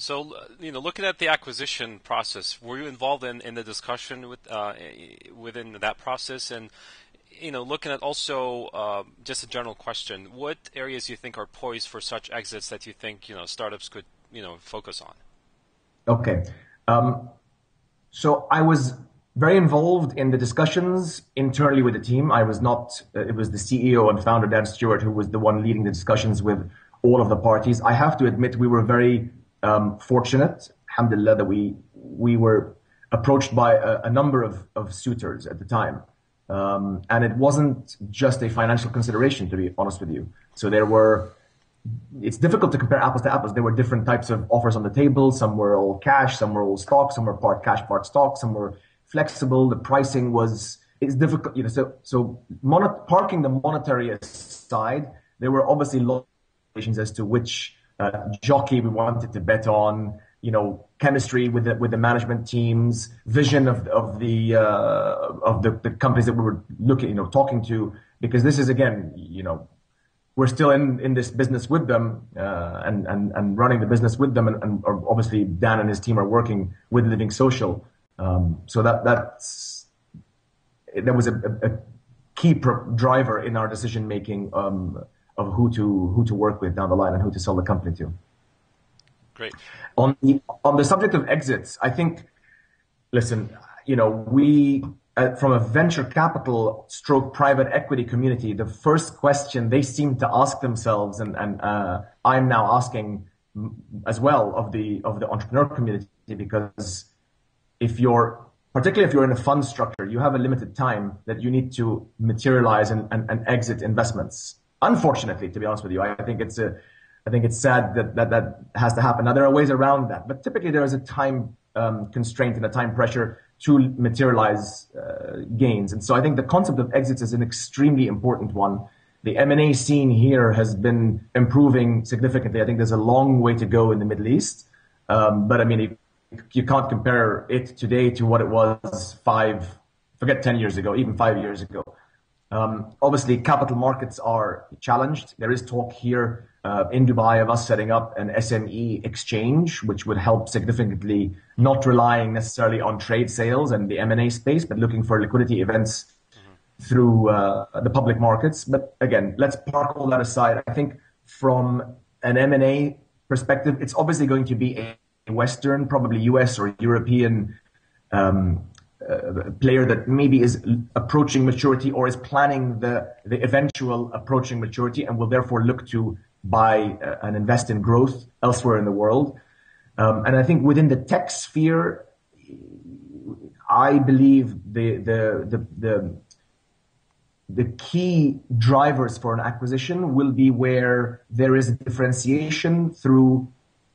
So, looking at the acquisition process, were you involved in the discussion within that process? And, looking at also just a general question, what areas do you think are poised for such exits that you think, startups could, focus on? Okay. So I was very involved in the discussions internally with the team. I was not, it was the CEO and founder, Dan Stewart, who was the one leading the discussions with all of the parties. I have to admit, we were very fortunate, alhamdulillah, that we were approached by a number of suitors at the time. And it wasn't just a financial consideration, to be honest with you. So it's difficult to compare apples to apples. There were different types of offers on the table. Some were all cash, some were all stock, some were part cash, part stock, some were flexible. The pricing it's difficult, parking the monetary aside, there were obviously lots as to which jockey we wanted to bet on, chemistry with the management teams, vision of the companies that we were talking to, because this is, again, we're still in this business with them, and running the business with them, and obviously Dan and his team are working with Living Social. So that was a key driver in our decision making, of who to work with down the line and who to sell the company to. Great. On the subject of exits, I think, listen, we from a venture capital stroke private equity community, the first question they seem to ask themselves, and I'm now asking as well of the entrepreneur community, because particularly if you're in a fund structure, you have a limited time that you need to materialize and exit investments. Unfortunately, to be honest with you, I think it's sad that has to happen. Now, there are ways around that, but typically there is a time constraint and a time pressure to materialize gains. And so I think the concept of exits is an extremely important one. The M&A scene here has been improving significantly. I think there's a long way to go in the Middle East. But I mean, you can't compare it today to what it was 10 years ago, even 5 years ago. Obviously, capital markets are challenged. There is talk here in Dubai of us setting up an SME exchange, which would help significantly, not relying necessarily on trade sales and the M&A space, but looking for liquidity events through the public markets. But again, let's park all that aside. I think from an M&A perspective, it's obviously going to be a Western, probably US or European player that maybe is approaching maturity or is planning the eventual approaching maturity, and will therefore look to buy and invest in growth elsewhere in the world. And I think within the tech sphere, I believe the key drivers for an acquisition will be where there is a differentiation through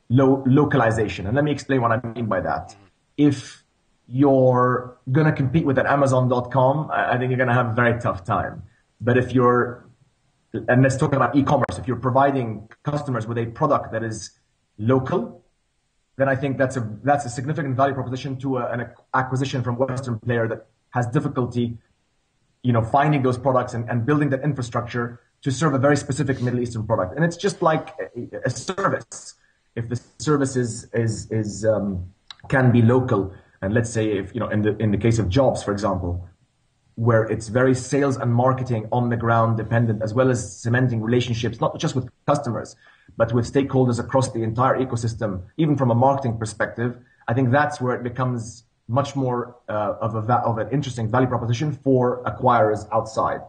localization. And let me explain what I mean by that. If you're going to compete with an Amazon.com, I think you're going to have a very tough time. But and let's talk about e-commerce. If you're providing customers with a product that is local, then I think that's a significant value proposition to an acquisition from a Western player that has difficulty, finding those products and building that infrastructure to serve a very specific Middle Eastern product. And it's just like a service. If the service can be local, and let's say if in the case of jobs, for example, where it's very sales and marketing on the ground dependent, as well as cementing relationships, not just with customers, but with stakeholders across the entire ecosystem, even from a marketing perspective, I think that's where it becomes much more of an interesting value proposition for acquirers outside.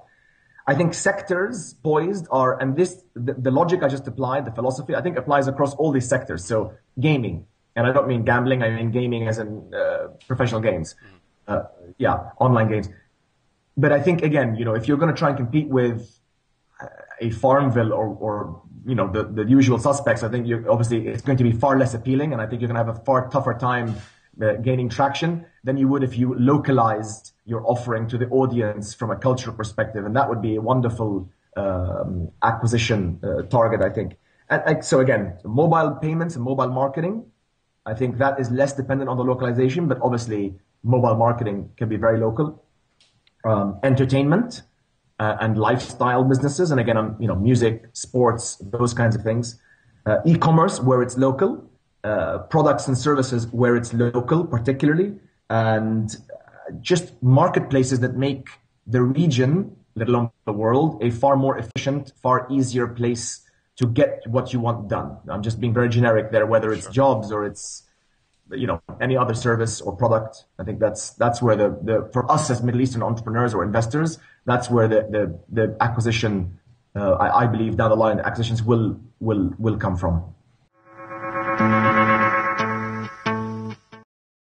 I think sectors poised are, and the logic I just applied, the philosophy, I think applies across all these sectors. So gaming, and I don't mean gambling, I mean gaming as in professional games, online games. But I think, again, if you're going to try and compete with a Farmville or the usual suspects, I think obviously it's going to be far less appealing, and I think you're going to have a far tougher time gaining traction than you would if you localized your offering to the audience from a cultural perspective, and that would be a wonderful acquisition target, I think. And so again, mobile payments and mobile marketing, I think that is less dependent on the localization, but obviously mobile marketing can be very local. Entertainment and lifestyle businesses, and again, music, sports, those kinds of things. E-commerce, where it's local, products and services where it's local, particularly, and just marketplaces that make the region, let alone the world, a far more efficient, far easier place to get what you want done. I'm just being very generic there, whether it's jobs or it's, any other service or product. I think that's where the for us as Middle Eastern entrepreneurs or investors, that's where the acquisition, I believe down the line, acquisitions will come from.